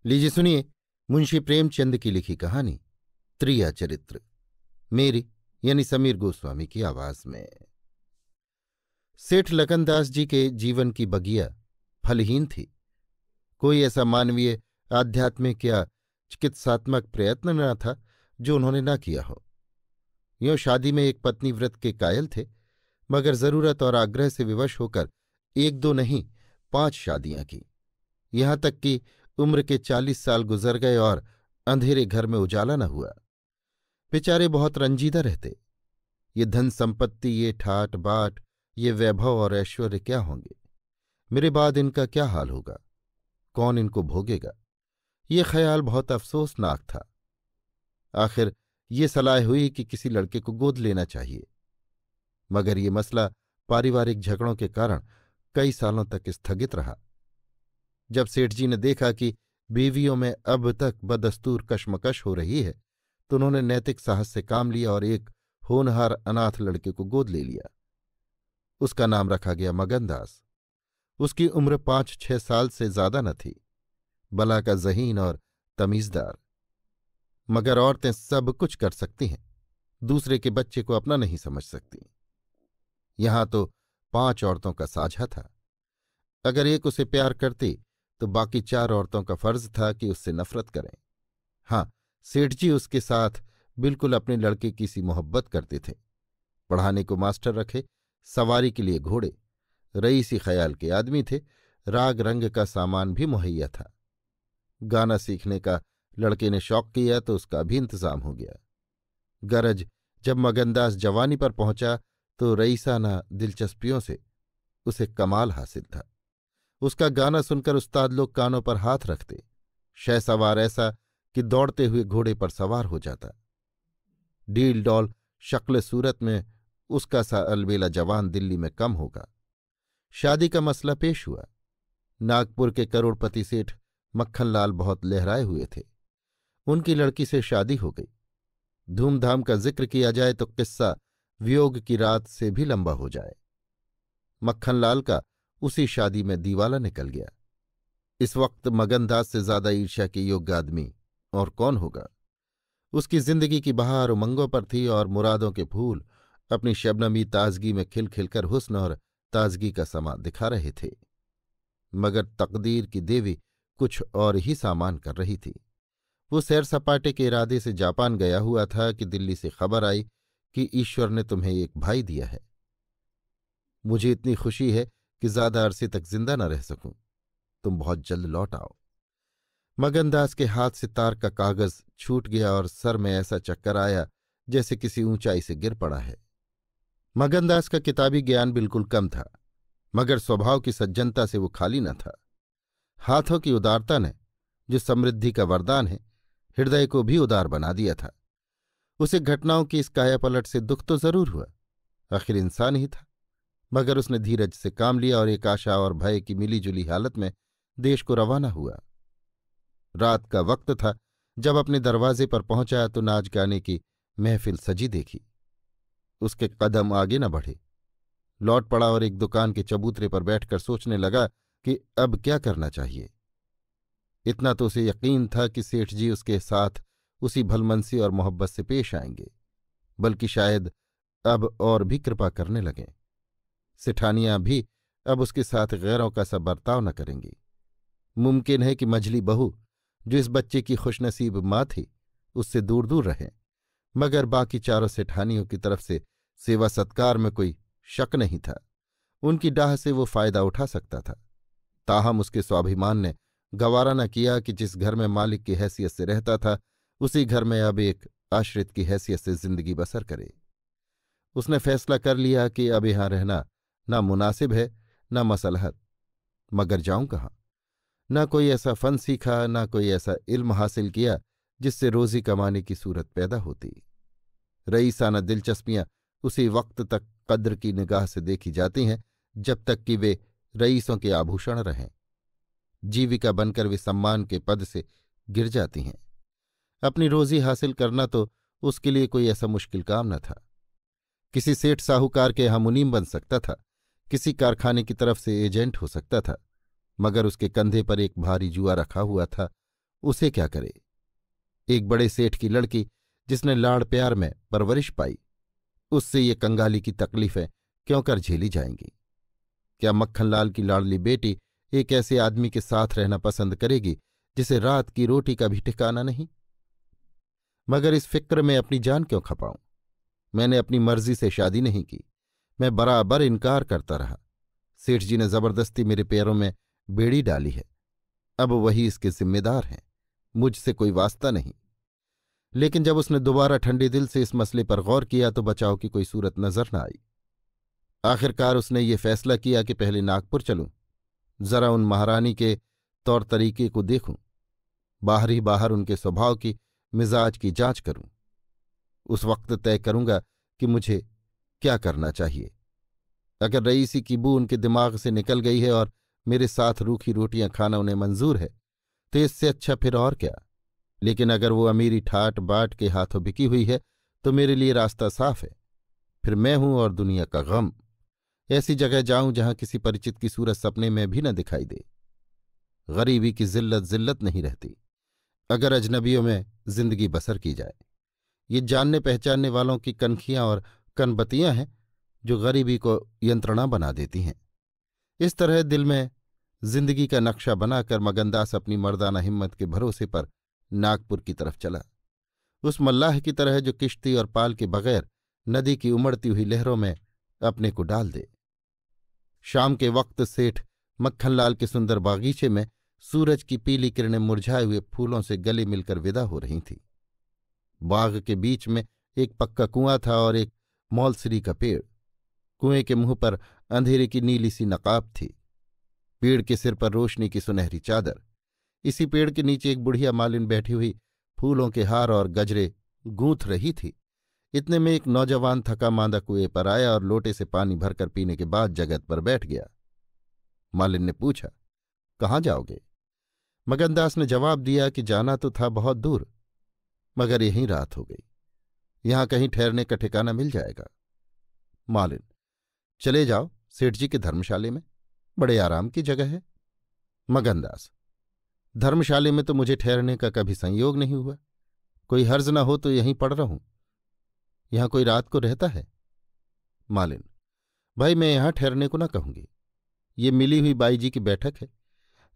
लीजिए सुनिए मुंशी प्रेमचंद की लिखी कहानी त्रिया चरित्र, मेरी यानी समीर गोस्वामी की आवाज में। सेठ लखनदास जी के जीवन की बगिया फलहीन थी। कोई ऐसा मानवीय, आध्यात्मिक या चिकित्सात्मक प्रयत्न न था जो उन्होंने न किया हो। यों शादी में एक पत्नी व्रत के कायल थे, मगर जरूरत और आग्रह से विवश होकर एक दो नहीं 5 शादियां की। यहां तक कि उम्र के 40 साल गुजर गए और अंधेरे घर में उजाला न हुआ। बेचारे बहुत रंजीदा रहते। ये धन संपत्ति, ये ठाट बाट, ये वैभव और ऐश्वर्य क्या होंगे? मेरे बाद इनका क्या हाल होगा? कौन इनको भोगेगा? ये ख्याल बहुत अफसोसनाक था। आखिर ये सलाह हुई कि किसी लड़के को गोद लेना चाहिए, मगर ये मसला पारिवारिक झगड़ों के कारण कई सालों तक स्थगित रहा। जब सेठ जी ने देखा कि बीवियों में अब तक बदस्तूर कशमकश हो रही है, तो उन्होंने नैतिक साहस से काम लिया और एक होनहार अनाथ लड़के को गोद ले लिया। उसका नाम रखा गया मगनदास। उसकी उम्र 5-6 साल से ज्यादा न थी। बला का ज़हीन और तमीजदार। मगर औरतें सब कुछ कर सकती हैं, दूसरे के बच्चे को अपना नहीं समझ सकती। यहां तो 5 औरतों का साझा था। अगर एक उसे प्यार करती तो बाकी 4 औरतों का फर्ज था कि उससे नफरत करें। हाँ, सेठ जी उसके साथ बिल्कुल अपने लड़के की सी मोहब्बत करते थे। पढ़ाने को मास्टर रखे, सवारी के लिए घोड़े, रईसी ख्याल के आदमी थे, राग रंग का सामान भी मुहैया था। गाना सीखने का लड़के ने शौक किया तो उसका भी इंतजाम हो गया। गरज जब मगनदास जवानी पर पहुंचा तो रईसाना दिलचस्पियों से उसे कमाल हासिल था। उसका गाना सुनकर उस्ताद लोग कानों पर हाथ रखते। शहसवार ऐसा कि दौड़ते हुए घोड़े पर सवार हो जाता। डील डॉल शक्ल सूरत में उसका सा अलबेला जवान दिल्ली में कम होगा। शादी का मसला पेश हुआ। नागपुर के करोड़पति सेठ मक्खनलाल बहुत लहराए हुए थे। उनकी लड़की से शादी हो गई। धूमधाम का जिक्र किया जाए तो किस्सा वियोग की रात से भी लंबा हो जाए। मक्खनलाल का उसी शादी में दीवाला निकल गया। इस वक्त मगनदास से ज्यादा ईर्ष्या के योग्य आदमी और कौन होगा? उसकी जिंदगी की बहार उमंगों पर थी और मुरादों के फूल अपनी शबनमी ताजगी में खिल खिलकर हुस्न और ताजगी का समा दिखा रहे थे। मगर तकदीर की देवी कुछ और ही सामान कर रही थी। वो सैर सपाटे के इरादे से जापान गया हुआ था कि दिल्ली से खबर आई कि ईश्वर ने तुम्हें एक भाई दिया है। मुझे इतनी खुशी है कि ज्यादा अरसे तक जिंदा न रह सकूं। तुम बहुत जल्द लौट आओ। मगनदास के हाथ से तार का कागज छूट गया और सर में ऐसा चक्कर आया जैसे किसी ऊंचाई से गिर पड़ा है। मगनदास का किताबी ज्ञान बिल्कुल कम था, मगर स्वभाव की सज्जनता से वो खाली न था। हाथों की उदारता ने, जो समृद्धि का वरदान है, हृदय को भी उदार बना दिया था। उसे घटनाओं की इस कायापलट से दुख तो जरूर हुआ, आखिर इंसान ही था। मगर उसने धीरज से काम लिया और एक आशा और भय की मिलीजुली हालत में देश को रवाना हुआ। रात का वक्त था। जब अपने दरवाजे पर पहुंचा तो नाच गाने की महफिल सजी देखी। उसके कदम आगे न बढ़े। लौट पड़ा और एक दुकान के चबूतरे पर बैठकर सोचने लगा कि अब क्या करना चाहिए। इतना तो उसे यकीन था कि सेठ जी उसके साथ उसी भलमनसी और मोहब्बत से पेश आएंगे, बल्कि शायद अब और भी कृपा करने लगें। सेठानियां भी अब उसके साथ गैरों का सा बर्ताव न करेंगी। मुमकिन है कि मझली बहू, जो इस बच्चे की खुशनसीब माँ थी, उससे दूर दूर रहें, मगर बाकी चारों सेठानियों की तरफ से सेवा सत्कार में कोई शक नहीं था। उनकी डाह से वो फायदा उठा सकता था। ताहम उसके स्वाभिमान ने गवारा न किया कि जिस घर में मालिक की हैसियत से रहता था, उसी घर में अब एक आश्रित की हैसियत से जिंदगी बसर करे। उसने फैसला कर लिया कि अब यहां रहना ना मुनासिब है, ना मसलहत। मगर जाऊं कहाँ? ना कोई ऐसा फन सीखा, ना कोई ऐसा इल्म हासिल किया जिससे रोजी कमाने की सूरत पैदा होती। रईसाना दिलचस्पियां उसी वक्त तक कद्र की निगाह से देखी जाती हैं जब तक कि वे रईसों के आभूषण रहें। जीविका बनकर वे सम्मान के पद से गिर जाती हैं। अपनी रोजी हासिल करना तो उसके लिए कोई ऐसा मुश्किल काम न था। किसी सेठ साहूकार के यहां मुनीम बन सकता था, किसी कारखाने की तरफ से एजेंट हो सकता था, मगर उसके कंधे पर एक भारी जुआ रखा हुआ था। उसे क्या करे? एक बड़े सेठ की लड़की जिसने लाड़ प्यार में परवरिश पाई, उससे ये कंगाली की तकलीफें क्यों कर झेली जाएंगी? क्या मक्खनलाल की लाडली बेटी एक ऐसे आदमी के साथ रहना पसंद करेगी जिसे रात की रोटी का भी ठिकाना नहीं? मगर इस फिक्र में अपनी जान क्यों खपाऊं? मैंने अपनी मर्जी से शादी नहीं की। मैं बराबर इनकार करता रहा। सेठ जी ने जबरदस्ती मेरे पैरों में बेड़ी डाली है। अब वही इसके जिम्मेदार हैं, मुझसे कोई वास्ता नहीं। लेकिन जब उसने दोबारा ठंडे दिल से इस मसले पर गौर किया तो बचाव की कोई सूरत नजर न आई। आखिरकार उसने ये फैसला किया कि पहले नागपुर चलूं, जरा उन महारानी के तौर तरीके को देखूं, बाहर ही बाहर उनके स्वभाव की, मिजाज की जांच करूं। उस वक्त तय करूंगा कि मुझे क्या करना चाहिए। अगर रईसी की बू उनके दिमाग से निकल गई है और मेरे साथ रूखी रोटियां खाना उन्हें मंजूर है तो इससे अच्छा फिर और क्या। लेकिन अगर वो अमीरी ठाट बाट के हाथों बिकी हुई है तो मेरे लिए रास्ता साफ है। फिर मैं हूं और दुनिया का गम। ऐसी जगह जाऊं जहां किसी परिचित की सूरत सपने में भी न दिखाई दे। गरीबी की जिल्लत जिल्लत नहीं रहती अगर अजनबियों में जिंदगी बसर की जाए। ये जानने पहचानने वालों की कनखियां और कनबतियां हैं जो गरीबी को यंत्रणा बना देती हैं। इस तरह दिल में जिंदगी का नक्शा बनाकर मगनदास अपनी मर्दाना हिम्मत के भरोसे पर नागपुर की तरफ चला, उस मल्लाह की तरह जो किश्ती और पाल के बगैर नदी की उमड़ती हुई लहरों में अपने को डाल दे। शाम के वक्त सेठ मक्खनलाल के सुंदर बागीचे में सूरज की पीली किरणें मुरझाए हुए फूलों से गले मिलकर विदा हो रही थीं। बाग के बीच में एक पक्का कुआं था और एक मौलसरी का पेड़। कुएं के मुंह पर अंधेरे की नीली सी नकाब थी। पेड़ के सिर पर रोशनी की सुनहरी चादर। इसी पेड़ के नीचे एक बुढ़िया मालिन बैठी हुई फूलों के हार और गजरे गूंथ रही थी। इतने में एक नौजवान थका मांदा कुएं पर आया और लोटे से पानी भरकर पीने के बाद जगत पर बैठ गया। मालिन ने पूछा, कहाँ जाओगे? मगनदास ने जवाब दिया कि जाना तो था बहुत दूर, मगर यहीं रात हो गई। यहां कहीं ठहरने का ठिकाना मिल जाएगा। मालिन, चले जाओ सेठ जी के धर्मशाले में, बड़े आराम की जगह है। मगनदास, धर्मशाले में तो मुझे ठहरने का कभी संयोग नहीं हुआ। कोई हर्ज न हो तो यहीं पड़ रहूं। यहां कोई रात को रहता है? मालिन, भाई मैं यहां ठहरने को न कहूंगी। ये मिली हुई बाई जी की बैठक है।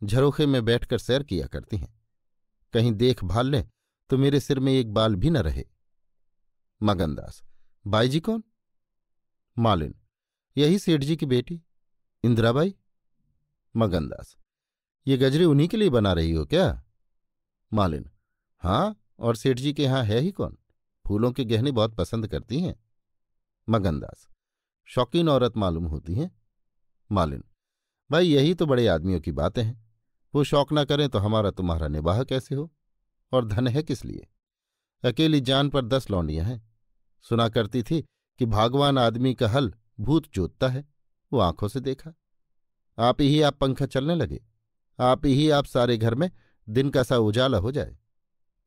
झरोखे में बैठकर सैर किया करती हैं। कहीं देख भाल लें तो मेरे सिर में एक बाल भी न रहे। मगनदास, बाई जी कौन? मालिन, यही सेठ जी की बेटी इंदिराबाई। मगनदास, ये गजरे उन्हीं के लिए बना रही हो क्या? मालिन, हाँ, और सेठ जी के यहां है ही कौन? फूलों के गहने बहुत पसंद करती हैं। मगनदास, शौकीन औरत मालूम होती हैं। मालिन, भाई यही तो बड़े आदमियों की बातें हैं। वो शौक ना करें तो हमारा तुम्हारा निवाह कैसे हो? और धन है किस लिए? अकेली जान पर 10 लौंडियां हैं। सुना करती थी कि भागवान आदमी का हल भूत जोतता है। वो आंखों से देखा। आप ही आप पंखा चलने लगे, आप ही आप सारे घर में दिन का सा उजाला हो जाए।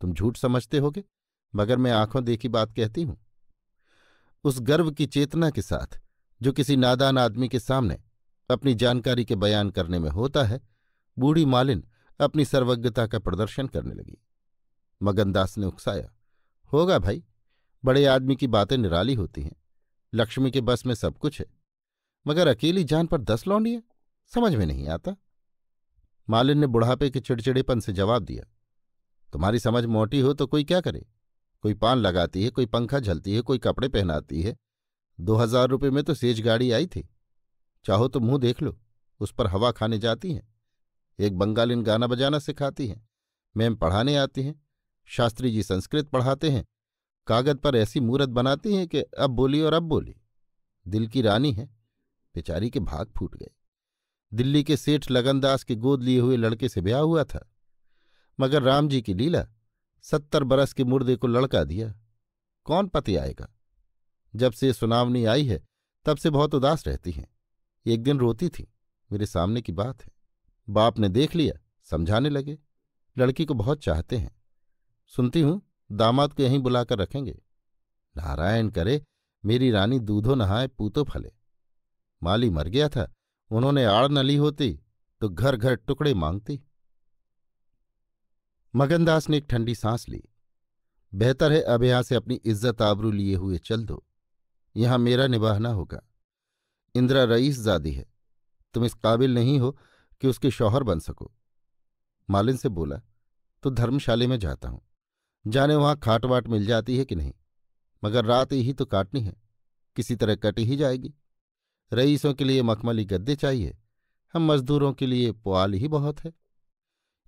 तुम झूठ समझते होगे, मगर मैं आंखों देखी बात कहती हूं। उस गर्व की चेतना के साथ जो किसी नादान आदमी के सामने अपनी जानकारी के बयान करने में होता है, बूढ़ी मालिन अपनी सर्वज्ञता का प्रदर्शन करने लगी। मगनदास ने उकसाया, होगा भाई, बड़े आदमी की बातें निराली होती हैं। लक्ष्मी के बस में सब कुछ है, मगर अकेली जान पर 10 लौंडियां, समझ में नहीं आता। मालिन ने बुढ़ापे के चिड़चिड़ेपन से जवाब दिया, तुम्हारी समझ मोटी हो तो कोई क्या करे? कोई पान लगाती है, कोई पंखा झलती है, कोई कपड़े पहनाती है। 2000 रुपये में तो सेज गाड़ी आई थी। चाहो तो मुंह देख लो, उस पर हवा खाने जाती हैं। एक बंगालिन गाना बजाना सिखाती हैं। मैम पढ़ाने आती हैं। शास्त्री जी संस्कृत पढ़ाते हैं। कागज पर ऐसी मूरत बनाती हैं कि अब बोली और अब बोली। दिल की रानी है। बेचारी के भाग फूट गए। दिल्ली के सेठ लगनदास के गोद लिए हुए लड़के से ब्याह हुआ था, मगर राम जी की लीला, 70 बरस के मुर्दे को लड़का दिया। कौन पति आएगा? जब से सुनावनी आई है तब से बहुत उदास रहती हैं। एक दिन रोती थी, मेरे सामने की बात है। बाप ने देख लिया, समझाने लगे। लड़की को बहुत चाहते हैं। सुनती हूं दामाद को यहीं बुलाकर रखेंगे। नारायण करे मेरी रानी दूधो नहाए पूतो फले। माली मर गया था, उन्होंने आड़ न ली होती तो घर घर टुकड़े मांगती। मगनदास ने एक ठंडी सांस ली। बेहतर है अब यहां से अपनी इज्जत आबरू लिए हुए चल दो। यहां मेरा निभाना होगा। इंदिरा रईसजादी है, तुम इस काबिल नहीं हो कि उसके शौहर बन सको। मालिन से बोला, तो धर्मशाले में जाता हूं, जाने वहां खाट वाट मिल जाती है कि नहीं, मगर रात ही तो काटनी है, किसी तरह कट ही जाएगी। रईसों के लिए मखमली गद्दे चाहिए, हम मजदूरों के लिए पुआल ही बहुत है।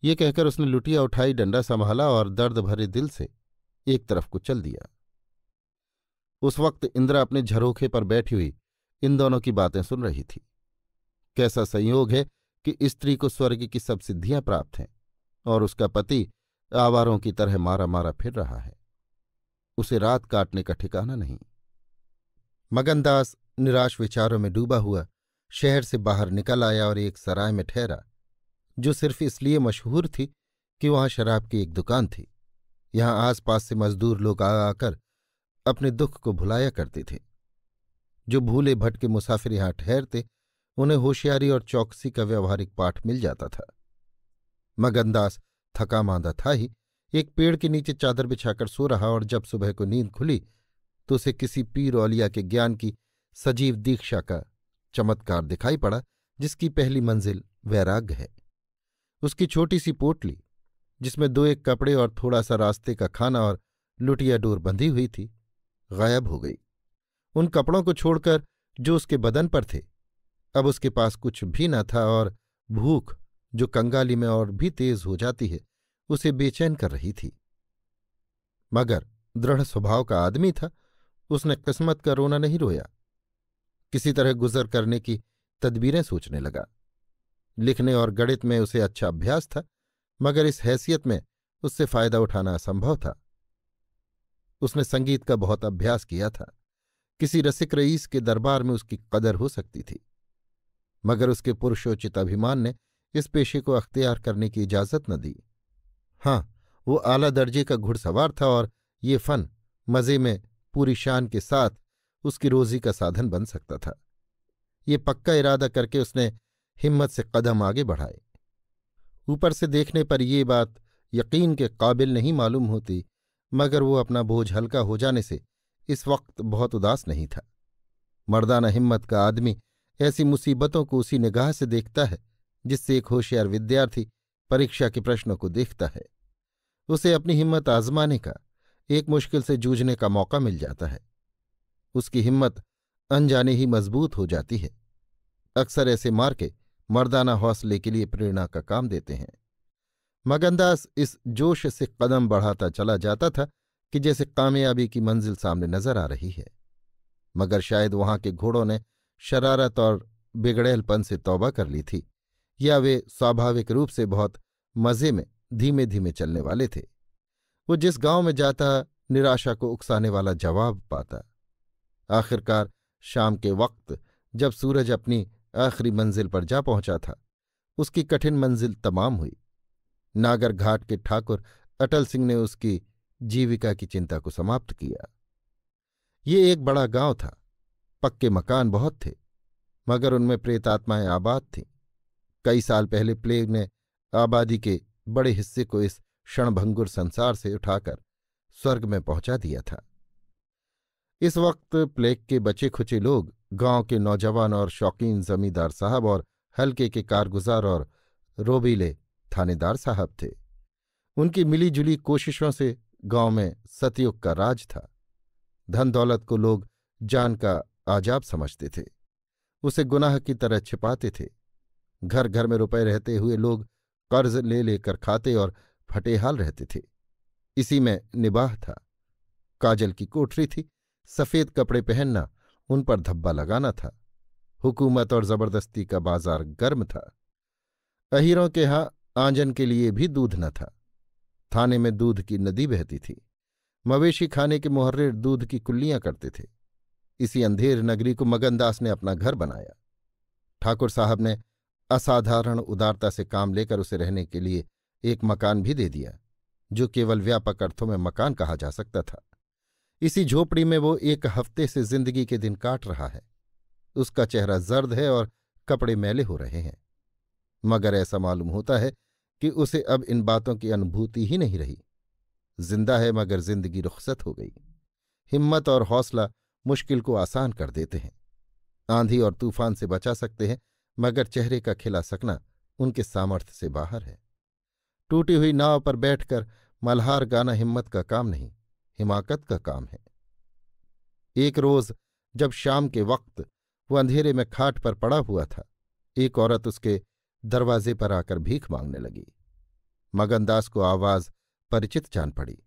ये कहकर उसने लुटिया उठाई, डंडा संभाला और दर्द भरे दिल से एक तरफ को चल दिया। उस वक्त इंदिरा अपने झरोखे पर बैठी हुई इन दोनों की बातें सुन रही थी। कैसा संयोग है कि स्त्री को स्वर्ग की सब सिद्धियां प्राप्त हैं और उसका पति आवारों की तरह मारा मारा फिर रहा है। उसे रात काटने का ठिकाना नहीं। मगनदास निराश विचारों में डूबा हुआ शहर से बाहर निकल आया और एक सराय में ठहरा, जो सिर्फ इसलिए मशहूर थी कि वहां शराब की एक दुकान थी। यहां आसपास से मजदूर लोग आ आकर अपने दुख को भुलाया करते थे। जो भूले भटके मुसाफिर यहां ठहरते, उन्हें होशियारी और चौकसी का व्यवहारिक पाठ मिल जाता था। मगनदास थका मांदा था ही, एक पेड़ के नीचे चादर बिछाकर सो रहा, और जब सुबह को नींद खुली तो उसे किसी पीर औलिया के ज्ञान की सजीव दीक्षा का चमत्कार दिखाई पड़ा, जिसकी पहली मंजिल वैराग्य है। उसकी छोटी सी पोटली, जिसमें 2-1 कपड़े और थोड़ा सा रास्ते का खाना और लुटिया डोर बंधी हुई थी, गायब हो गई। उन कपड़ों को छोड़कर जो उसके बदन पर थे, अब उसके पास कुछ भी न था, और भूख, जो कंगाली में और भी तेज हो जाती है, उसे बेचैन कर रही थी। मगर दृढ़ स्वभाव का आदमी था, उसने किस्मत का रोना नहीं रोया। किसी तरह गुजर करने की तदबीरें सोचने लगा। लिखने और गणित में उसे अच्छा अभ्यास था, मगर इस हैसियत में उससे फायदा उठाना असंभव था। उसने संगीत का बहुत अभ्यास किया था। किसी रसिक रईस के दरबार में उसकी कदर हो सकती थी, मगर उसके पुरुषोचित अभिमान ने इस पेशे को अख्तियार करने की इजाजत न दी। हाँ, वो आला दर्जे का घुड़सवार था और ये फन मज़े में पूरी शान के साथ उसकी रोजी का साधन बन सकता था। ये पक्का इरादा करके उसने हिम्मत से कदम आगे बढ़ाए। ऊपर से देखने पर ये बात यकीन के काबिल नहीं मालूम होती, मगर वो अपना बोझ हल्का हो जाने से इस वक्त बहुत उदास नहीं था। मर्दाना हिम्मत का आदमी ऐसी मुसीबतों को उसी निगाह से देखता है जिससे एक होशियार विद्यार्थी परीक्षा के प्रश्नों को देखता है। उसे अपनी हिम्मत आजमाने का, एक मुश्किल से जूझने का मौका मिल जाता है। उसकी हिम्मत अनजाने ही मजबूत हो जाती है। अक्सर ऐसे मार्के मर्दाना हौसले के लिए प्रेरणा का काम देते हैं। मगनदास इस जोश से कदम बढ़ाता चला जाता था कि जैसे कामयाबी की मंजिल सामने नजर आ रही है, मगर शायद वहां के घोड़ों ने शरारत और बिगड़ैलपन से तौबा कर ली थी, या वे स्वाभाविक रूप से बहुत मज़े में धीमे धीमे चलने वाले थे। वो जिस गांव में जाता, निराशा को उकसाने वाला जवाब पाता। आखिरकार शाम के वक्त जब सूरज अपनी आखिरी मंजिल पर जा पहुंचा था, उसकी कठिन मंजिल तमाम हुई। नागर घाट के ठाकुर अटल सिंह ने उसकी जीविका की चिंता को समाप्त किया। ये एक बड़ा गांव था। पक्के मकान बहुत थे, मगर उनमें प्रेतात्माएं आबाद थीं। कई साल पहले प्लेग ने आबादी के बड़े हिस्से को इस क्षणभंगुर संसार से उठाकर स्वर्ग में पहुंचा दिया था। इस वक्त प्लेग के बचे खुचे लोग गांव के नौजवान और शौकीन जमींदार साहब और हल्के के कारगुजार और रोबीले थानेदार साहब थे। उनकी मिलीजुली कोशिशों से गांव में सतयुग का राज था। धन दौलत को लोग जान का आजाब समझते थे, उसे गुनाह की तरह छिपाते थे। घर घर में रुपए रहते हुए लोग कर्ज ले लेकर खाते और फटेहाल रहते थे। इसी में निबाह था। काजल की कोठरी थी, सफेद कपड़े पहनना, उन पर धब्बा लगाना था। हुकूमत और जबरदस्ती का बाजार गर्म था। अहीरों के यहां आंजन के लिए भी दूध न था। थाने में दूध की नदी बहती थी। मवेशी खाने के मुहर्रिर दूध की कुल्लियां करते थे। इसी अंधेर नगरी को मगनदास ने अपना घर बनाया। ठाकुर साहब ने असाधारण उदारता से काम लेकर उसे रहने के लिए एक मकान भी दे दिया, जो केवल व्यापक अर्थों में मकान कहा जा सकता था। इसी झोपड़ी में वो 1 हफ्ते से जिंदगी के दिन काट रहा है। उसका चेहरा जर्द है और कपड़े मैले हो रहे हैं, मगर ऐसा मालूम होता है कि उसे अब इन बातों की अनुभूति ही नहीं रही। जिंदा है मगर जिंदगी रुखसत हो गई। हिम्मत और हौसला मुश्किल को आसान कर देते हैं। आंधी और तूफान से बचा सकते हैं, मगर चेहरे का खिला सकना उनके सामर्थ्य से बाहर है। टूटी हुई नाव पर बैठकर मल्हार गाना हिम्मत का काम नहीं, हिमाकत का काम है। एक रोज जब शाम के वक्त वो अंधेरे में खाट पर पड़ा हुआ था, एक औरत उसके दरवाजे पर आकर भीख मांगने लगी। मगनदास को आवाज परिचित जान पड़ी।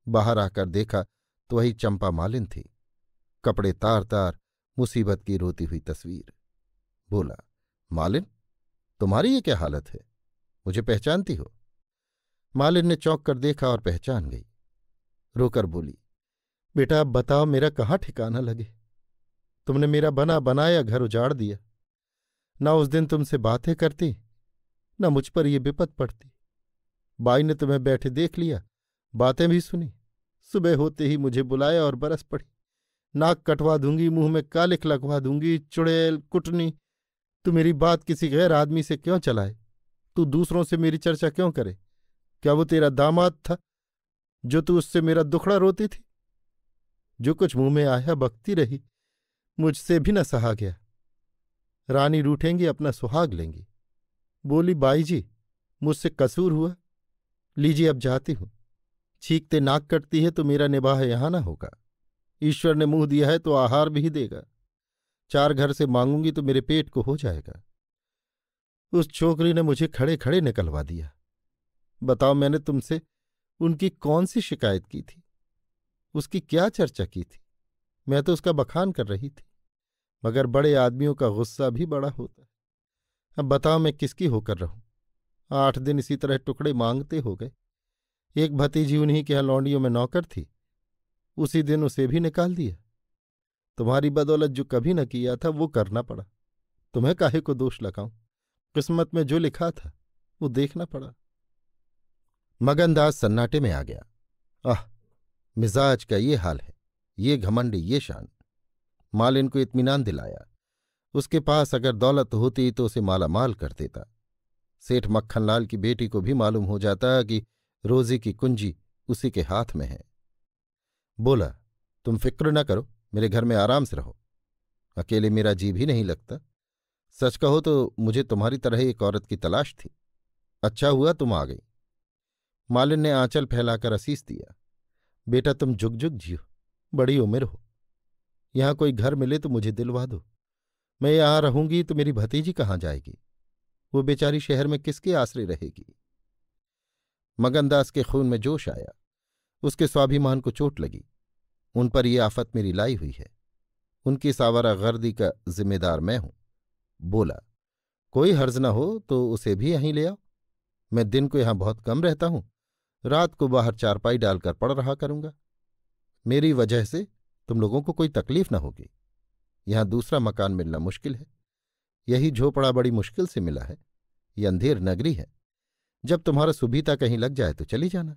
बाहर आकर देखा तो वही चंपा मालिन थी, कपड़े तार तार, मुसीबत की रोती हुई तस्वीर। बोला, मालिन, तुम्हारी ये क्या हालत है? मुझे पहचानती हो? मालिन ने चौंक कर देखा और पहचान गई। रोकर बोली, बेटा अब बताओ, मेरा कहाँ ठिकाना लगे? तुमने मेरा बना बनाया घर उजाड़ दिया। ना उस दिन तुमसे बातें करती, न मुझ पर ये विपत पड़ती। बाई ने तुम्हें बैठे देख लिया, बातें भी सुनी। सुबह होते ही मुझे बुलाया और बरस पड़ी। नाक कटवा दूंगी, मुंह में कालिख लगवा दूंगी, चुड़ैल कुटनी। तू मेरी बात किसी गैर आदमी से क्यों चलाए? तू दूसरों से मेरी चर्चा क्यों करे? क्या वो तेरा दामाद था जो तू उससे मेरा दुखड़ा रोती थी? जो कुछ मुंह में आया बकती रही, मुझसे भी न सहा गया। रानी रूठेंगी, अपना सुहाग लेंगी। बोली, बाई जी, मुझसे कसूर हुआ, लीजिए अब जाती हूं। छींकते नाक कटती है तो मेरा निबाह यहां ना होगा। ईश्वर ने मुंह दिया है तो आहार भी देगा। 4 घर से मांगूंगी तो मेरे पेट को हो जाएगा। उस छोकरी ने मुझे खड़े खड़े निकलवा दिया। बताओ, मैंने तुमसे उनकी कौन सी शिकायत की थी? उसकी क्या चर्चा की थी? मैं तो उसका बखान कर रही थी, मगर बड़े आदमियों का गुस्सा भी बड़ा होता है। अब बताओ, मैं किसकी होकर रहूं? 8 दिन इसी तरह टुकड़े मांगते हो गए। एक भतीजी उन्हीं के यहाँ लौंडियों में नौकर थी, उसी दिन उसे भी निकाल दिया। तुम्हारी बदौलत जो कभी न किया था वो करना पड़ा। तुम्हें काहे को दोष लगाऊं? किस्मत में जो लिखा था वो देखना पड़ा। मगनदास सन्नाटे में आ गया। आह, मिजाज का ये हाल है, ये घमंड, ये शान। मालिन को इत्मीनान दिलाया। उसके पास अगर दौलत होती तो उसे मालामाल कर देता। सेठ मक्खनलाल की बेटी को भी मालूम हो जाता कि रोजी की कुंजी उसी के हाथ में है। बोला, तुम फिक्र न करो, मेरे घर में आराम से रहो। अकेले मेरा जी भी नहीं लगता। सच कहो तो मुझे तुम्हारी तरह एक औरत की तलाश थी। अच्छा हुआ तुम आ गई। मालिन ने आंचल फैलाकर असीस दिया। बेटा, तुम जुग जुग जियो, बड़ी उम्र हो। यहां कोई घर मिले तो मुझे दिलवा दो। मैं यहां रहूंगी तो मेरी भतीजी कहाँ जाएगी? वो बेचारी शहर में किसके आश्रय रहेगी? मगनदास के खून में जोश आया। उसके स्वाभिमान को चोट लगी। उन पर यह आफत मेरी लाई हुई है। उनकी इस आवारागर्दी का जिम्मेदार मैं हूं। बोला, कोई हर्ज न हो तो उसे भी यहीं ले आओ। मैं दिन को यहां बहुत कम रहता हूं, रात को बाहर चारपाई डालकर पड़ रहा करूंगा। मेरी वजह से तुम लोगों को कोई तकलीफ न होगी। यहां दूसरा मकान मिलना मुश्किल है। यही झोपड़ा बड़ी मुश्किल से मिला है। ये अंधेर नगरी है। जब तुम्हारा सुबीता कहीं लग जाए तो चली जाना।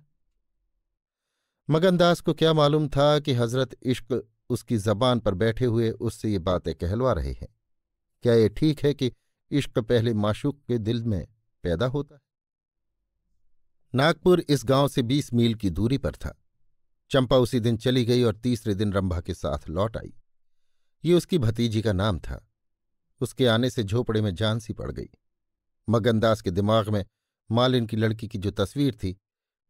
मगनदास को क्या मालूम था कि हजरत इश्क उसकी जबान पर बैठे हुए उससे ये बातें कहलवा रहे हैं। क्या ये ठीक है कि इश्क पहले माशूक के दिल में पैदा होता है? नागपुर इस गांव से 20 मील की दूरी पर था। चंपा उसी दिन चली गई और तीसरे दिन रंभा के साथ लौट आई। ये उसकी भतीजी का नाम था। उसके आने से झोपड़े में जान सी पड़ गई। मगनदास के दिमाग में मालिन की लड़की की जो तस्वीर थी,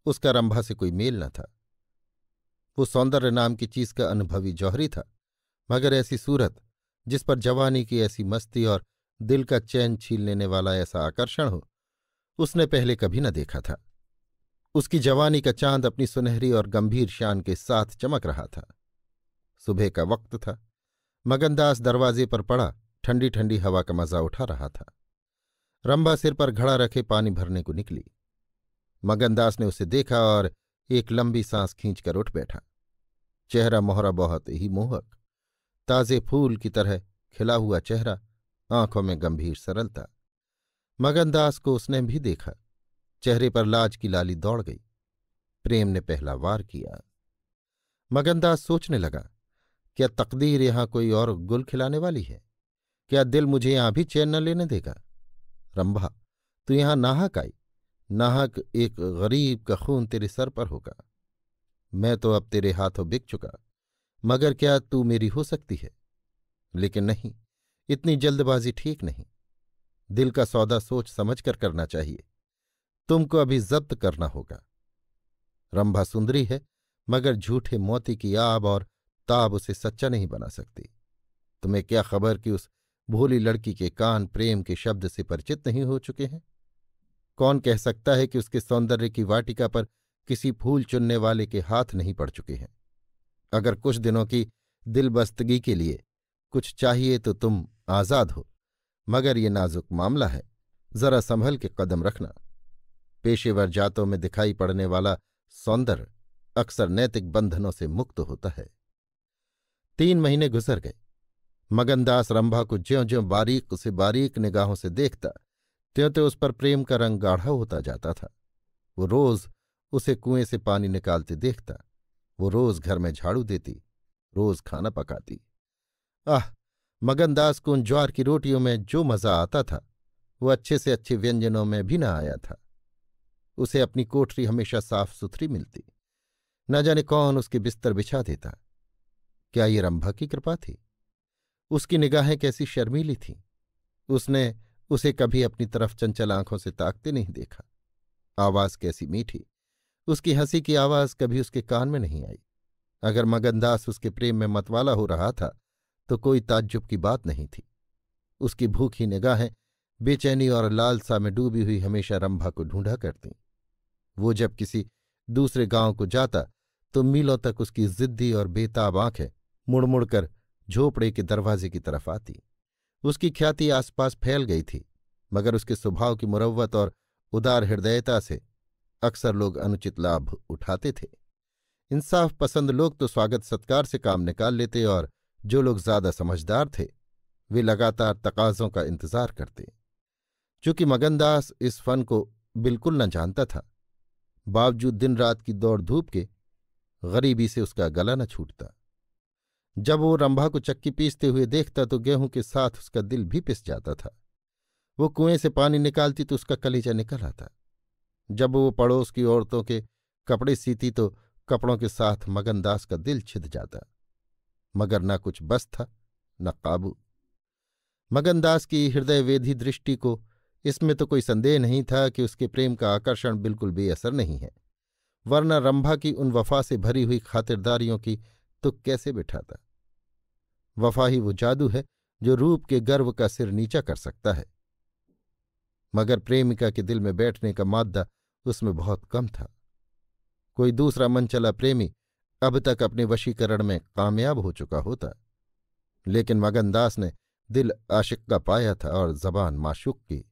उसका रंभा से कोई मेल न था। वो सौंदर्य नाम की चीज का अनुभवी जौहरी था, मगर ऐसी सूरत जिस पर जवानी की ऐसी मस्ती और दिल का चैन छीन लेने वाला ऐसा आकर्षण हो, उसने पहले कभी न देखा था। उसकी जवानी का चांद अपनी सुनहरी और गंभीर शान के साथ चमक रहा था। सुबह का वक्त था। मगनदास दरवाजे पर पड़ा ठंडी ठंडी हवा का मजा उठा रहा था। रंभा सिर पर घड़ा रखे पानी भरने को निकली। मगनदास ने उसे देखा और एक लंबी सांस खींचकर उठ बैठा। चेहरा मोहरा बहुत ही मोहक, ताजे फूल की तरह खिला हुआ चेहरा, आंखों में गंभीर सरलता। मगनदास को उसने भी देखा। चेहरे पर लाज की लाली दौड़ गई। प्रेम ने पहला वार किया। मगनदास सोचने लगा, क्या तकदीर यहां कोई और गुल खिलाने वाली है? क्या दिल मुझे यहां भी चैन न लेने देगा? रंभा, तू यहां नाहक आई, नाहक एक गरीब का खून तेरे सर पर होगा। मैं तो अब तेरे हाथों बिक चुका, मगर क्या तू मेरी हो सकती है? लेकिन नहीं, इतनी जल्दबाजी ठीक नहीं। दिल का सौदा सोच समझ कर करना चाहिए। तुमको अभी जब्त करना होगा। रंभा सुंदरी है, मगर झूठे मोती की आब और ताब उसे सच्चा नहीं बना सकती। तुम्हें क्या खबर कि उस भोली लड़की के कान प्रेम के शब्द से परिचित नहीं हो चुके हैं? कौन कह सकता है कि उसके सौंदर्य की वाटिका पर किसी फूल चुनने वाले के हाथ नहीं पड़ चुके हैं? अगर कुछ दिनों की दिलबस्तगी के लिए कुछ चाहिए तो तुम आजाद हो, मगर ये नाजुक मामला है, जरा संभल के कदम रखना। पेशेवर जातों में दिखाई पड़ने वाला सौंदर्य अक्सर नैतिक बंधनों से मुक्त होता है। 3 महीने गुजर गए। मगनदास रंभा को ज्यों ज्यों बारीक से बारीक निगाहों से देखता, त्यों त्यों उस पर प्रेम का रंग गाढ़ा होता जाता था। वो रोज उसे कुएं से पानी निकालते देखता, वो रोज घर में झाड़ू देती, रोज खाना पकाती। आह, मगनदास को उन ज्वार की रोटियों में जो मजा आता था, वो अच्छे से अच्छे व्यंजनों में भी न आया था। उसे अपनी कोठरी हमेशा साफ सुथरी मिलती। न जाने कौन उसके बिस्तर बिछा देता। क्या ये रंभा की कृपा थी? उसकी निगाहें कैसी शर्मीली थीं। उसने उसे कभी अपनी तरफ चंचल आंखों से ताकते नहीं देखा। आवाज कैसी मीठी। उसकी हंसी की आवाज कभी उसके कान में नहीं आई। अगर मगनदास उसके प्रेम में मतवाला हो रहा था तो कोई ताज्जुब की बात नहीं थी। उसकी भूखी निगाहें बेचैनी और लालसा में डूबी हुई हमेशा रंभा को ढूंढा करतीं। वो जब किसी दूसरे गांव को जाता तो मीलों तक उसकी जिद्दी और बेताब आंखें मुड़ मुड़कर झोपड़े के दरवाजे की तरफ आती। उसकी ख्याति आसपास फैल गई थी, मगर उसके स्वभाव की मुरव्वत और उदार हृदयता से अक्सर लोग अनुचित लाभ उठाते थे। इंसाफ पसंद लोग तो स्वागत सत्कार से काम निकाल लेते, और जो लोग ज्यादा समझदार थे वे लगातार तकाजों का इंतजार करते। चूंकि मगनदास इस फन को बिल्कुल न जानता था, बावजूद दिन रात की दौड़ धूप के गरीबी से उसका गला न छूटता। जब वो रंभा को चक्की पीसते हुए देखता तो गेहूं के साथ उसका दिल भी पिस जाता था। वो कुएं से पानी निकालती तो उसका कलेजा निकल आता। जब वो पड़ोस की औरतों के कपड़े सीती तो कपड़ों के साथ मगनदास का दिल छिद जाता। मगर न कुछ बस था न काबू। मगनदास की हृदयवेधी दृष्टि को इसमें तो कोई संदेह नहीं था कि उसके प्रेम का आकर्षण बिल्कुल बेअसर नहीं है, वरना रंभा की उन वफा से भरी हुई खातिरदारियों की तुक कैसे बिठाता। वफा ही वो जादू है जो रूप के गर्व का सिर नीचा कर सकता है। मगर प्रेमिका के दिल में बैठने का माद्दा उसमें बहुत कम था। कोई दूसरा मनचला प्रेमी अब तक अपने वशीकरण में कामयाब हो चुका होता, लेकिन मगनदास ने दिल आशिक का पाया था और जबान माशूक की।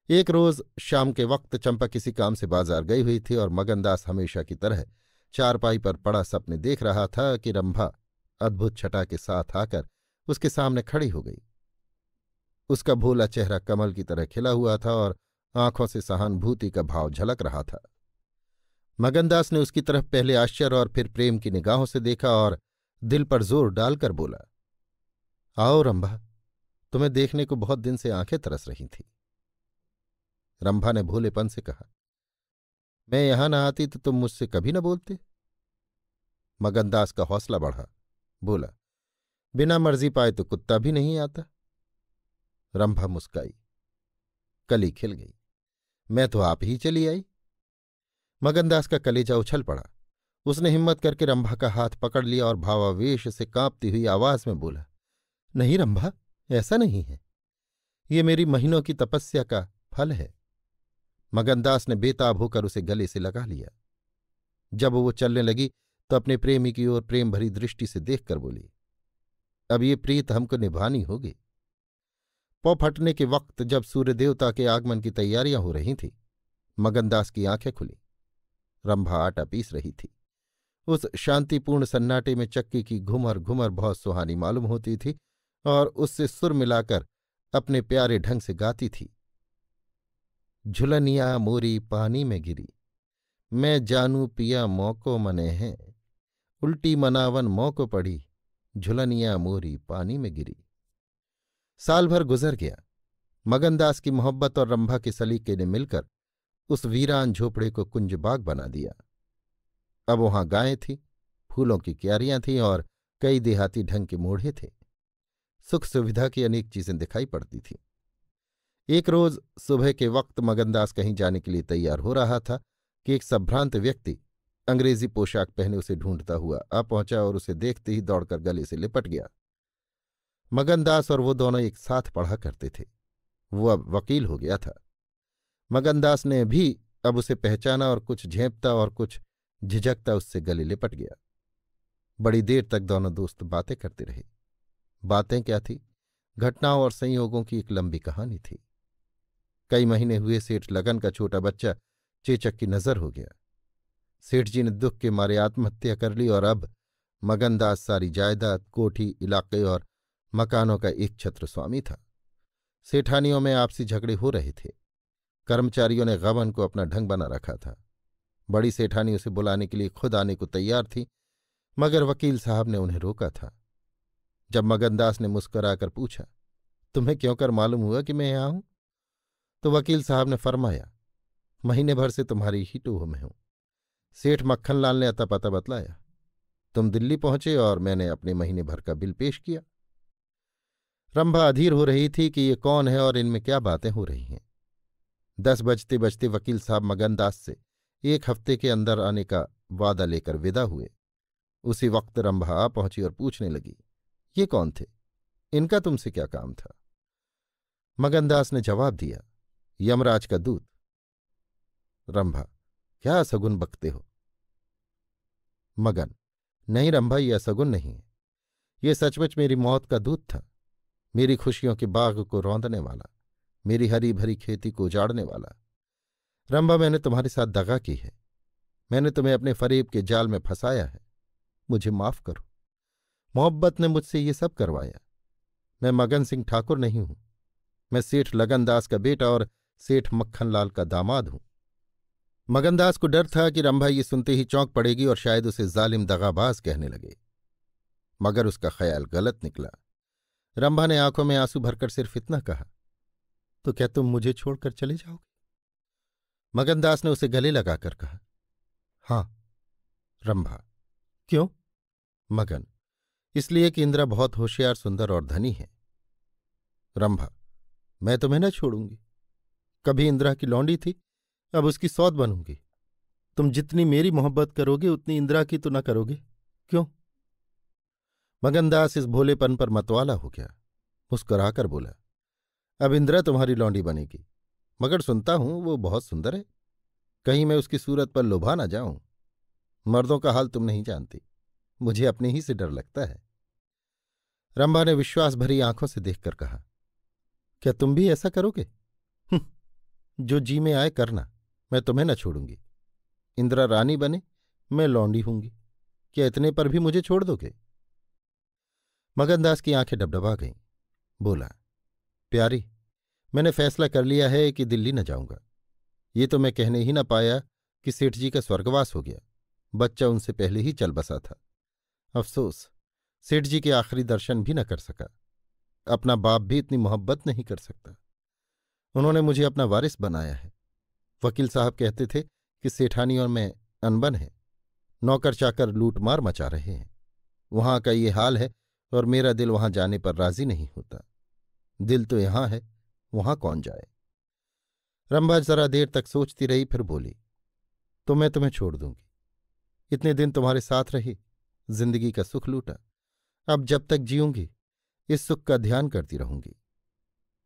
एक रोज शाम के वक्त चंपा किसी काम से बाजार गई हुई थी और मगनदास हमेशा की तरह चारपाई पर पड़ा सपने देख रहा था कि रंभा अद्भुत छटा के साथ आकर उसके सामने खड़ी हो गई। उसका भोला चेहरा कमल की तरह खिला हुआ था और आंखों से सहानुभूति का भाव झलक रहा था। मगनदास ने उसकी तरफ पहले आश्चर्य और फिर प्रेम की निगाहों से देखा और दिल पर जोर डालकर बोला, आओ रंभा, तुम्हें देखने को बहुत दिन से आंखें तरस रही थीं। रंभा ने भोलेपन से कहा, मैं यहां न आती तो तुम मुझसे कभी न बोलते। मगनदास का हौसला बढ़ा, बोला, बिना मर्जी पाए तो कुत्ता भी नहीं आता। रंभा मुस्काई, कली खिल गई, मैं तो आप ही चली आई। मगनदास का कलेजा उछल पड़ा। उसने हिम्मत करके रंभा का हाथ पकड़ लिया और भावावेश से कांपती हुई आवाज में बोला, नहीं रंभा, ऐसा नहीं है, ये मेरी महीनों की तपस्या का फल है। मगनदास ने बेताब होकर उसे गले से लगा लिया। जब वो चलने लगी तो अपने प्रेमी की ओर प्रेम भरी दृष्टि से देखकर बोली, अब ये प्रीत हमको निभानी होगी। पौ फटने के वक्त जब सूर्य देवता के आगमन की तैयारियां हो रही थीं, मगनदास की आंखें खुली। रंभा आटा पीस रही थी। उस शांतिपूर्ण सन्नाटे में चक्की की घुमर घुमर बहुत सुहानी मालूम होती थी और उससे सुर मिलाकर अपने प्यारे ढंग से गाती थी, झुलनिया मोरी पानी में गिरी, मैं जानू पिया मौको मने हैं, उल्टी मनावन मौको पड़ी, झुलनिया मोरी पानी में गिरी। साल भर गुजर गया। मगनदास की मोहब्बत और रंभा के सलीके ने मिलकर उस वीरान झोपड़े को कुंज बाग बना दिया। अब वहां गायें थीं, फूलों की क्यारियां थीं और कई देहाती ढंग के मोढ़े थे। सुख सुविधा की अनेक चीजें दिखाई पड़ती थीं। एक रोज सुबह के वक्त मगनदास कहीं जाने के लिए तैयार हो रहा था कि एक संभ्रांत व्यक्ति अंग्रेजी पोशाक पहने उसे ढूंढता हुआ आ पहुंचा और उसे देखते ही दौड़कर गले से लिपट गया। मगनदास और वो दोनों एक साथ पढ़ा करते थे। वो अब वकील हो गया था। मगनदास ने भी अब उसे पहचाना और कुछ झेंपता और कुछ झिझकता उससे गले लिपट गया। बड़ी देर तक दोनों दोस्त बातें करते रहे। बातें क्या थी, घटनाओं और संयोगों की एक लंबी कहानी थी। कई महीने हुए सेठ लगन का छोटा बच्चा चेचक की नजर हो गया। सेठ जी ने दुख के मारे आत्महत्या कर ली और अब मगनदास सारी जायदाद, कोठी, इलाके और मकानों का एक छत्र स्वामी था। सेठानियों में आपसी झगड़े हो रहे थे। कर्मचारियों ने गबन को अपना ढंग बना रखा था। बड़ी सेठानी उसे बुलाने के लिए खुद आने को तैयार थी, मगर वकील साहब ने उन्हें रोका था। जब मगनदास ने मुस्कुराकर पूछा, तुम्हें क्यों कर मालूम हुआ कि मैं यहां हूं, तो वकील साहब ने फरमाया, महीने भर से तुम्हारी ही टूह में हूं। सेठ मक्खनलाल ने अता पता बतलाया। तुम दिल्ली पहुंचे और मैंने अपने महीने भर का बिल पेश किया। रंभा अधीर हो रही थी कि ये कौन है और इनमें क्या बातें हो रही हैं। 10 बजते बजते वकील साहब मगनदास से 1 हफ्ते के अंदर आने का वादा लेकर विदा हुए। उसी वक्त रंभा आ पहुंची और पूछने लगी, ये कौन थे, इनका तुमसे क्या काम था? मगनदास ने जवाब दिया, यमराज का दूत। रंभा, क्या असगुन बकते हो? मगन, नहीं रंभा, ये असगुन नहीं है। ये सचमुच मेरी मौत का दूत था। मेरी खुशियों के बाग को रौंदने वाला, मेरी हरी भरी खेती को उजाड़ने वाला। रंभा, मैंने तुम्हारे साथ दगा की है। मैंने तुम्हें अपने फरेब के जाल में फंसाया है। मुझे माफ करो। मोहब्बत ने मुझसे ये सब करवाया। मैं मगन सिंह ठाकुर नहीं हूं। मैं सेठ लगनदास का बेटा और सेठ मक्खनलाल का दामाद हूं। मगनदास को डर था कि रंभा ये सुनते ही चौंक पड़ेगी और शायद उसे जालिम दगाबाज कहने लगे, मगर उसका ख्याल गलत निकला। रंभा ने आंखों में आंसू भरकर सिर्फ इतना कहा, तो क्या तुम मुझे छोड़कर चले जाओगे? मगनदास ने उसे गले लगाकर कहा, हां। रंभा, क्यों? मगन, इसलिए कि इंदिरा बहुत होशियार, सुंदर और धनी है। रंभा, मैं तुम्हें न छोड़ूंगी। कभी इंदिरा की लौंडी थी, अब उसकी सौत बनूंगी। तुम जितनी मेरी मोहब्बत करोगे उतनी इंदिरा की तो न करोगे, क्यों? मगनदास इस भोलेपन पर मतवाला हो गया। मुस्कुराकर बोला, अब इंदिरा तुम्हारी लौंडी बनेगी, मगर सुनता हूं वो बहुत सुंदर है। कहीं मैं उसकी सूरत पर लोभा न जाऊं। मर्दों का हाल तुम नहीं जानती, मुझे अपने ही से डर लगता है। रंभा ने विश्वास भरी आंखों से देखकर कहा, क्या तुम भी ऐसा करोगे? जो जी में आए करना, मैं तुम्हें न छोड़ूंगी। इंदिरा रानी बने, मैं लौंडी हूंगी। क्या इतने पर भी मुझे छोड़ दोगे? मगनदास की आंखें डबडबा गईं। बोला, प्यारी, मैंने फैसला कर लिया है कि दिल्ली न जाऊंगा। ये तो मैं कहने ही न पाया कि सेठ जी का स्वर्गवास हो गया। बच्चा उनसे पहले ही चल बसा था। अफसोस, सेठ जी के आखिरी दर्शन भी न कर सका। अपना बाप भी इतनी मोहब्बत नहीं कर सकता। उन्होंने मुझे अपना वारिस बनाया है। वकील साहब कहते थे कि सेठानियों में अनबन है, नौकर चाकर लूटमार मचा रहे हैं। वहां का ये हाल है और मेरा दिल वहां जाने पर राजी नहीं होता। दिल तो यहां है, वहां कौन जाए? रंभा जरा देर तक सोचती रही, फिर बोली, तो मैं तुम्हें छोड़ दूंगी। इतने दिन तुम्हारे साथ रही, जिंदगी का सुख लूटा। अब जब तक जीऊंगी इस सुख का ध्यान करती रहूंगी।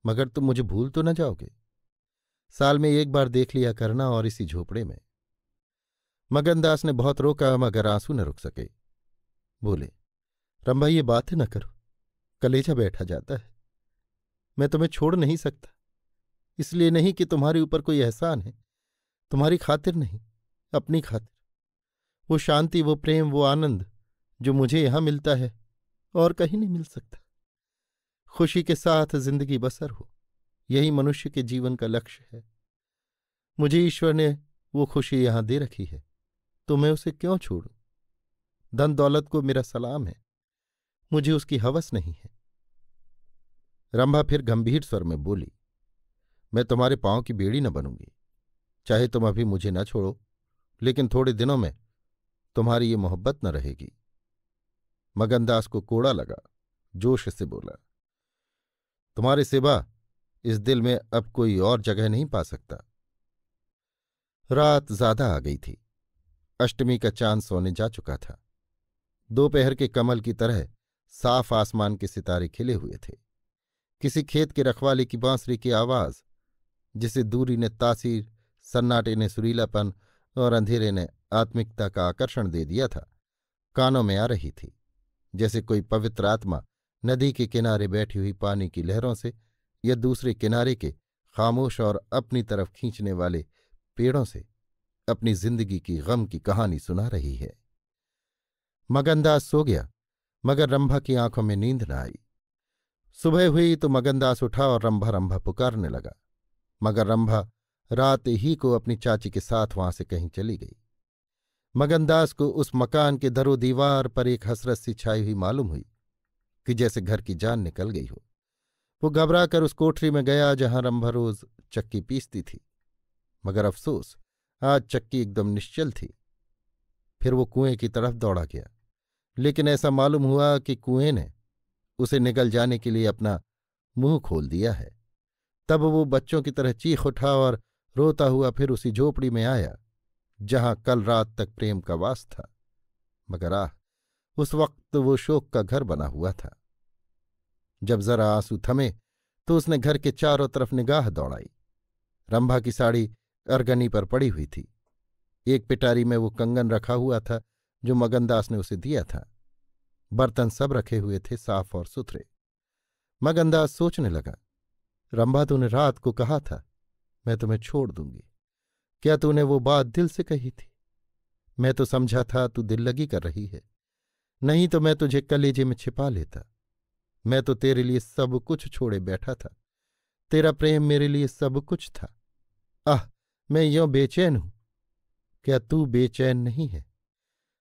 मगर तुम मुझे भूल तो न जाओगे? साल में एक बार देख लिया करना, और इसी झोपड़े में। मगनदास ने बहुत रोका, मगर आंसू न रुक सके। बोले, रंभा, ये बातें न करो, कलेजा बैठा जाता है। मैं तुम्हें छोड़ नहीं सकता। इसलिए नहीं कि तुम्हारे ऊपर कोई एहसान है, तुम्हारी खातिर नहीं, अपनी खातिर। वो शांति, वो प्रेम, वो आनंद जो मुझे यहां मिलता है और कहीं नहीं मिल सकता। खुशी के साथ जिंदगी बसर हो, यही मनुष्य के जीवन का लक्ष्य है। मुझे ईश्वर ने वो खुशी यहां दे रखी है, तो मैं उसे क्यों छोड़ूं? धन दौलत को मेरा सलाम है, मुझे उसकी हवस नहीं है। रंभा फिर गंभीर स्वर में बोली, मैं तुम्हारे पांव की बेड़ी न बनूंगी। चाहे तुम अभी मुझे न छोड़ो, लेकिन थोड़े दिनों में तुम्हारी ये मोहब्बत न रहेगी। मगनदास को कोड़ा लगा, जोश से बोला, तुम्हारे सिवा इस दिल में अब कोई और जगह नहीं पा सकता। रात ज्यादा आ गई थी। अष्टमी का चांद सोने जा चुका था। दोपहर के कमल की तरह साफ आसमान के सितारे खिले हुए थे। किसी खेत के रखवाले की बांसुरी की आवाज, जिसे दूरी ने तासीर, सन्नाटे ने सुरीलापन और अंधेरे ने आत्मिकता का आकर्षण दे दिया था, कानों में आ रही थी। जैसे कोई पवित्र आत्मा नदी के किनारे बैठी हुई पानी की लहरों से या दूसरे किनारे के खामोश और अपनी तरफ खींचने वाले पेड़ों से अपनी जिंदगी की गम की कहानी सुना रही है। मगनदास सो गया, मगर रंभा की आंखों में नींद न आई। सुबह हुई तो मगनदास उठा और रंभा रंभा पुकारने लगा, मगर रंभा रात ही को अपनी चाची के साथ वहां से कहीं चली गई। मगनदास को उस मकान के दरो दीवार पर एक हसरत सी छाई हुई मालूम हुई कि जैसे घर की जान निकल गई हो। वो घबरा कर उस कोठरी में गया जहां रंभा रोज चक्की पीसती थी, मगर अफसोस आज चक्की एकदम निश्चल थी। फिर वो कुएं की तरफ दौड़ा गया, लेकिन ऐसा मालूम हुआ कि कुएं ने उसे निगल जाने के लिए अपना मुंह खोल दिया है। तब वो बच्चों की तरह चीख उठा और रोता हुआ फिर उसी झोपड़ी में आया जहां कल रात तक प्रेम का वास था, मगर उस वक्त वो शोक का घर बना हुआ था। जब जरा आंसू थमे तो उसने घर के चारों तरफ निगाह दौड़ाई। रंभा की साड़ी अरगनी पर पड़ी हुई थी। एक पिटारी में वो कंगन रखा हुआ था जो मगनदास ने उसे दिया था। बर्तन सब रखे हुए थे, साफ और सुथरे। मगनदास सोचने लगा, रंभा, तूने रात को कहा था मैं तुम्हें छोड़ दूंगी। क्या तूने वो बात दिल से कही थी? मैं तो समझा था तू दिल लगी कर रही है, नहीं तो मैं तुझे कलेजे में छिपा लेता। मैं तो तेरे लिए सब कुछ छोड़े बैठा था। तेरा प्रेम मेरे लिए सब कुछ था। आह, मैं यों बेचैन हूं। क्या तू बेचैन नहीं है?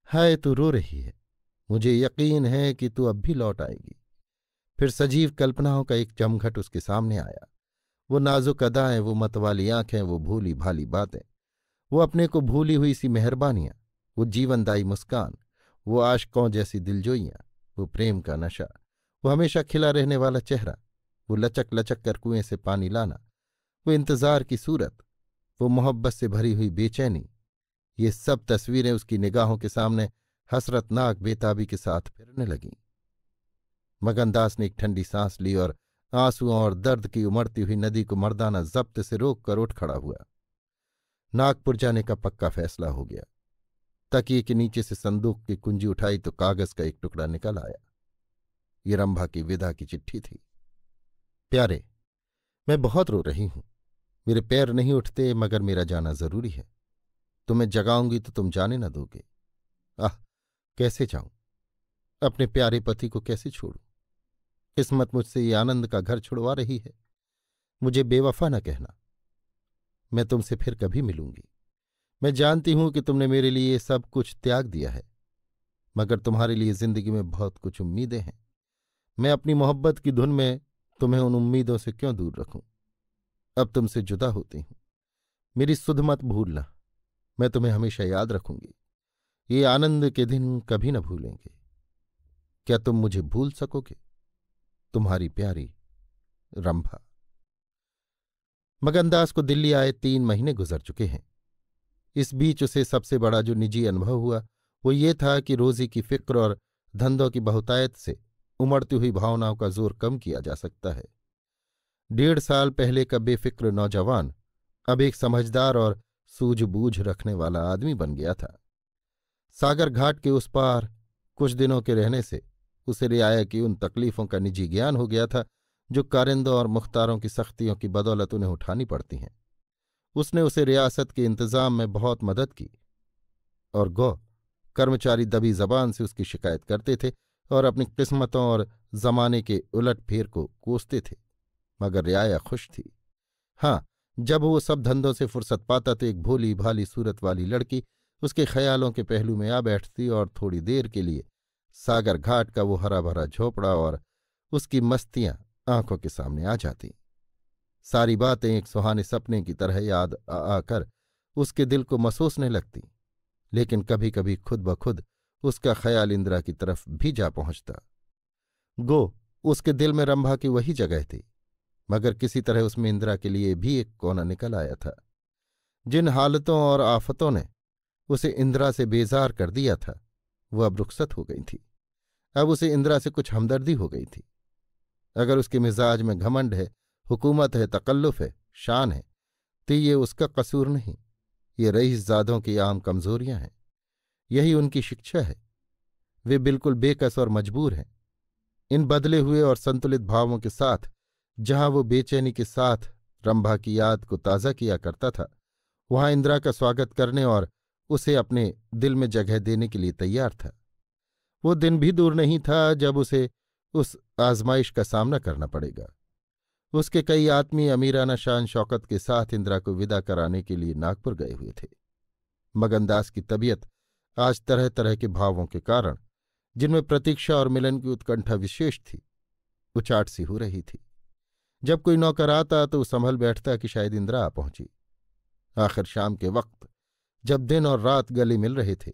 हाय, तू रो रही है। मुझे यकीन है कि तू अब भी लौट आएगी। फिर सजीव कल्पनाओं का एक जमघट उसके सामने आया। वो नाजुक अदाएं, वो मतवाली आंखें, वो भूली भाली बातें, वो अपने को भूली हुई सी मेहरबानियां, वो जीवनदायी मुस्कान, वो आशिकों जैसी दिलजोइयां, वो प्रेम का नशा, वो हमेशा खिला रहने वाला चेहरा, वो लचक लचक कर कुएं से पानी लाना, वो इंतजार की सूरत, वो मोहब्बत से भरी हुई बेचैनी, ये सब तस्वीरें उसकी निगाहों के सामने हसरतनाक बेताबी के साथ फिरने लगीं। मगनदास ने एक ठंडी सांस ली और आंसुओं और दर्द की उमड़ती हुई नदी को मर्दाना जब्त से रोक कर उठ खड़ा हुआ। नागपुर जाने का पक्का फैसला हो गया। तकिए के नीचे से संदूक की कुंजी उठाई तो कागज का एक टुकड़ा निकल आया। ये रंभा की विदा की चिट्ठी थी। प्यारे, मैं बहुत रो रही हूं। मेरे पैर नहीं उठते, मगर मेरा जाना जरूरी है। तुम्हें जगाऊंगी तो तुम जाने न दोगे। आह, कैसे जाऊं? अपने प्यारे पति को कैसे छोड़ूं? किस्मत मुझसे ये आनंद का घर छुड़वा रही है। मुझे बेवफा न कहना। मैं तुमसे फिर कभी मिलूंगी। मैं जानती हूं कि तुमने मेरे लिए सब कुछ त्याग दिया है, मगर तुम्हारे लिए जिंदगी में बहुत कुछ उम्मीदें हैं। मैं अपनी मोहब्बत की धुन में तुम्हें उन उम्मीदों से क्यों दूर रखूं? अब तुमसे जुदा होती हूं। मेरी सुध मत भूलना। मैं तुम्हें हमेशा याद रखूंगी। ये आनंद के दिन कभी न भूलेंगे। क्या तुम मुझे भूल सकोगे? तुम्हारी प्यारी रंभा। मगनदास को दिल्ली आए 3 महीने गुजर चुके हैं। इस बीच उसे सबसे बड़ा जो निजी अनुभव हुआ वो ये था कि रोजी की फिक्र और धंधों की बहुतायत से उमड़ती हुई भावनाओं का जोर कम किया जा सकता है। 1.5 साल पहले का बेफिक्र नौजवान अब एक समझदार और सूझबूझ रखने वाला आदमी बन गया था। सागर घाट के उस पार कुछ दिनों के रहने से उसे रियाया की उन तकलीफों का निजी ज्ञान हो गया था जो कारिंदों और मुख्तारों की सख्तियों की बदौलत उन्हें उठानी पड़ती हैं। उसने उसे रियासत के इंतजाम में बहुत मदद की और कर्मचारी दबी जबान से उसकी शिकायत करते थे और अपनी किस्मतों और जमाने के उलट फेर को कोसते थे, मगर रियाया खुश थी। हाँ, जब वो सब धंधों से फुर्सत पाता तो एक भोली भाली सूरत वाली लड़की उसके ख्यालों के पहलू में आ बैठती और थोड़ी देर के लिए सागर घाट का वो हरा भरा झोपड़ा और उसकी मस्तियां आंखों के सामने आ जाती। सारी बातें एक सुहाने सपने की तरह याद आकर उसके दिल को मसोसने लगती, लेकिन कभी कभी खुद ब खुद उसका ख्याल इंदिरा की तरफ भी जा पहुंचता। गो उसके दिल में रंभा की वही जगह थी, मगर किसी तरह उसमें इंदिरा के लिए भी एक कोना निकल आया था। जिन हालतों और आफतों ने उसे इंदिरा से बेजार कर दिया था वो अब रुखसत हो गई थी। अब उसे इंदिरा से कुछ हमदर्दी हो गई थी। अगर उसके मिजाज में घमंड है, हुकूमत है, तकल्लुफ है, शान है, तो ये उसका कसूर नहीं, ये रईसजादों की आम कमजोरियां हैं। यही उनकी शिक्षा है। वे बिल्कुल बेकस और मजबूर हैं। इन बदले हुए और संतुलित भावों के साथ जहां वो बेचैनी के साथ रंभा की याद को ताज़ा किया करता था, वहां इंदिरा का स्वागत करने और उसे अपने दिल में जगह देने के लिए तैयार था। वो दिन भी दूर नहीं था जब उसे उस आजमाइश का सामना करना पड़ेगा। उसके कई आत्मीय अमीराना शान शौकत के साथ इंदिरा को विदा कराने के लिए नागपुर गए हुए थे। मगनदास की तबीयत आज तरह तरह के भावों के कारण, जिनमें प्रतीक्षा और मिलन की उत्कंठा विशेष थी, उचाट सी हो रही थी। जब कोई नौकर आता तो संभल बैठता कि शायद इंदिरा आ पहुंची। आखिर शाम के वक्त जब दिन और रात गले मिल रहे थे,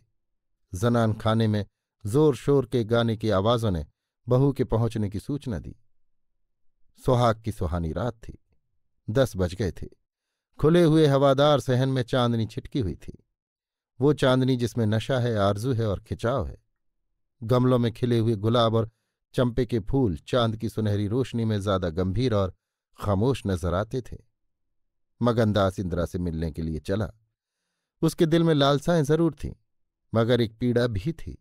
जनान खाने में जोर शोर के गाने की आवाजों ने बहू के पहुंचने की सूचना दी। सुहाग की सुहानी रात थी। 10 बज गए थे। खुले हुए हवादार सहन में चांदनी छिटकी हुई थी, वो चांदनी जिसमें नशा है, आरजू है और खिंचाव है। गमलों में खिले हुए गुलाब और चंपे के फूल चांद की सुनहरी रोशनी में ज्यादा गंभीर और खामोश नजर आते थे। मगनदास इंदिरा से मिलने के लिए चला। उसके दिल में लालसाएं जरूर थीं, मगर एक पीड़ा भी थी।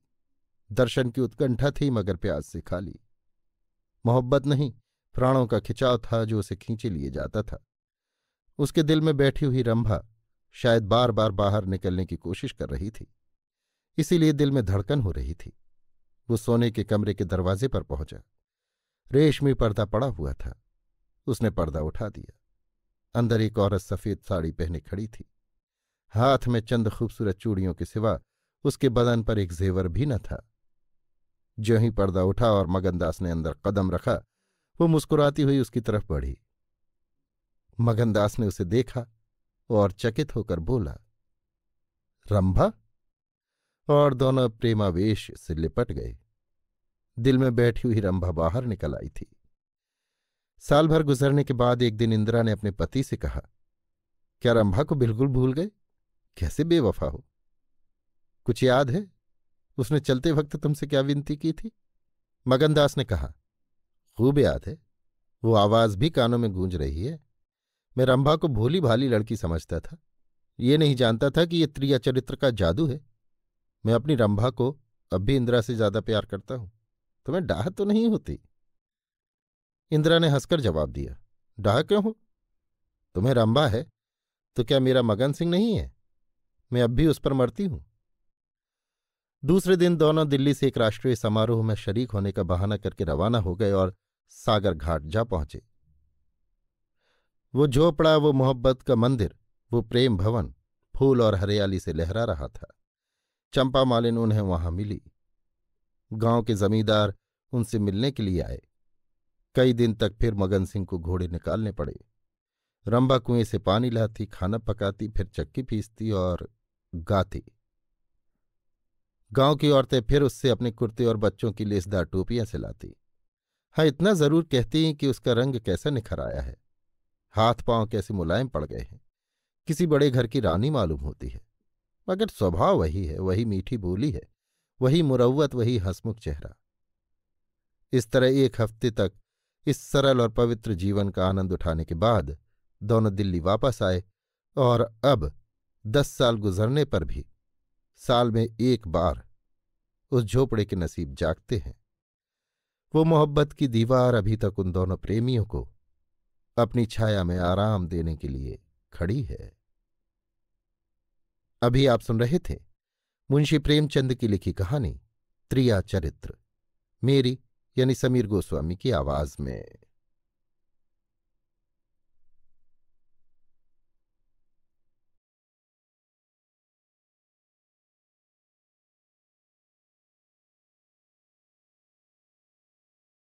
दर्शन की उत्कंठा थी, मगर प्यास से खाली। मोहब्बत नहीं, प्राणों का खिंचाव था जो उसे खींचे लिए जाता था। उसके दिल में बैठी हुई रंभा शायद बार बार बाहर निकलने की कोशिश कर रही थी, इसीलिए दिल में धड़कन हो रही थी। वो सोने के कमरे के दरवाजे पर पहुंचा। रेशमी पर्दा पड़ा हुआ था। उसने पर्दा उठा दिया। अंदर एक औरत सफेद साड़ी पहने खड़ी थी। हाथ में चंद खूबसूरत चूड़ियों के सिवा उसके बदन पर एक जेवर भी न था। ज्यों ही पर्दा उठा और मगनदास ने अंदर कदम रखा, वो मुस्कुराती हुई उसकी तरफ बढ़ी। मगनदास ने उसे देखा और चकित होकर बोला, रंभा? और दोनों प्रेमावेश से लिपट गए। दिल में बैठी हुई रंभा बाहर निकल आई थी। साल भर गुजरने के बाद एक दिन इंदिरा ने अपने पति से कहा, क्या रंभा को बिल्कुल भूल गए? कैसे बेवफा हो। कुछ याद है उसने चलते वक्त तुमसे क्या विनती की थी? मगनदास ने कहा, खूब याद है। वो आवाज भी कानों में गूंज रही है। मैं रंभा को भोली भाली लड़की समझता था। ये नहीं जानता था कि ये त्रिया चरित्र का जादू है। मैं अपनी रंभा को अब भी इंदिरा से ज्यादा प्यार करता हूं। तुम्हें डाह तो नहीं होती? इंदिरा ने हंसकर जवाब दिया, डाह क्यों हो? तुम्हें रंभा है तो क्या मेरा मगन सिंह नहीं है? मैं अब भी उस पर मरती हूं। दूसरे दिन दोनों दिल्ली से एक राष्ट्रीय समारोह में शरीक होने का बहाना करके रवाना हो गए और सागर घाट जा पहुंचे। वो झोपड़ा, वो मोहब्बत का मंदिर, वो प्रेम भवन फूल और हरियाली से लहरा रहा था। चंपा मालिन उन्हें वहां मिली। गांव के जमींदार उनसे मिलने के लिए आए। कई दिन तक फिर मगन सिंह को घोड़े निकालने पड़े। रंभा कुएं से पानी लाती, खाना पकाती, फिर चक्की पीसती और गाती। गांव की औरतें फिर उससे अपने कुर्ते और बच्चों की लेसदार टोपियां सिलाती। हाँ, इतना जरूर कहती कि उसका रंग कैसा निखर आया है, हाथ पांव कैसे मुलायम पड़ गए हैं, किसी बड़े घर की रानी मालूम होती है। मगर स्वभाव वही है, वही मीठी बोली है, वही मुरव्वत, वही हंसमुख चेहरा। इस तरह एक हफ्ते तक इस सरल और पवित्र जीवन का आनंद उठाने के बाद दोनों दिल्ली वापस आए और अब 10 साल गुजरने पर भी साल में एक बार उस झोपड़े के नसीब जागते हैं। वो मोहब्बत की दीवार अभी तक उन दोनों प्रेमियों को अपनी छाया में आराम देने के लिए खड़ी है। अभी आप सुन रहे थे मुंशी प्रेमचंद की लिखी कहानी त्रिया चरित्र, मेरी यानी समीर गोस्वामी की आवाज में।